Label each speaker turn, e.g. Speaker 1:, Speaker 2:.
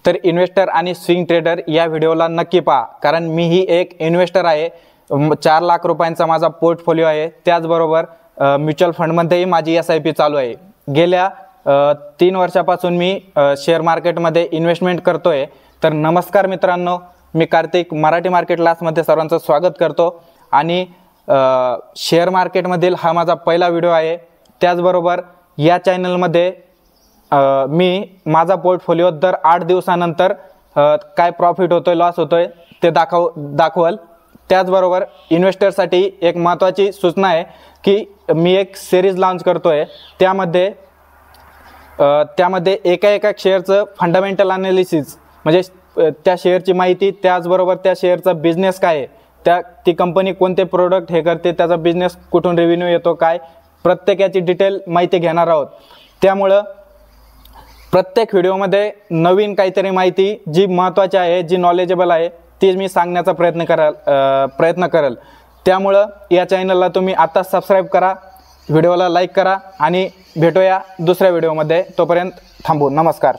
Speaker 1: तर इन्व्हेस्टर आणि swing trader या व्हिडिओला नक्की पहा, कारण मीही एक इन्व्हेस्टर आहे। 4 लाख रुपयांचा माझा पोर्टफोलिओ आहे। त्याचबरोबर म्युच्युअल फंडमध्येही माझी SIP चालू आहे। गेल्या 3 वर्षापासून मी शेअर मार्केटमध्ये इन्व्हेस्टमेंट करतोय। तर नमस्कार मित्रांनो, मी कार्तिक मराठी मार्केट क्लासमध्ये सर्वांचं स्वागत करतो आणि शेअर मार्केटमधील हा माझा पहिला व्हिडिओ आहे। त्याचबरोबर या चॅनलमध्ये मी माझा पोर्टफोलिओ दर 8 दिवसानंतर काय प्रॉफिट होतोय लॉस होतोय ते दाखवल। त्याचबरोबर इन्व्हेस्टरसाठी एक महत्त्वाची सूचना आहे की मी एक सिरीज लॉन्च करतोय। त्यामध्ये एका शेअरचं फंडामेंटल ॲनालिसिस म्हणजे त्या शेअरची माहिती, त्याचबरोबर त्या शेअरचा बिझनेस काय आहे, ती कंपनी कोणते प्रोडक्ट हे करते, त्याचा बिझनेस कुठून रेव्हेन्यू येतो, काय प्रत्येकाची डिटेल माहिती घेणार आहोत। त्यामुळे प्रत्येक व्हिडिओमध्ये नवीन काहीतरी माहिती जी महत्त्वाची आहे, जी नॉलेजेबल आहे, ती मी सांगण्याचा प्रयत्न करेल। त्यामुळे या चॅनलला तुम्ही आता सबस्क्राईब करा, व्हिडिओला लाईक करा आणि भेटूया दुसऱ्या व्हिडिओमध्ये। तोपर्यंत थांबू। नमस्कार।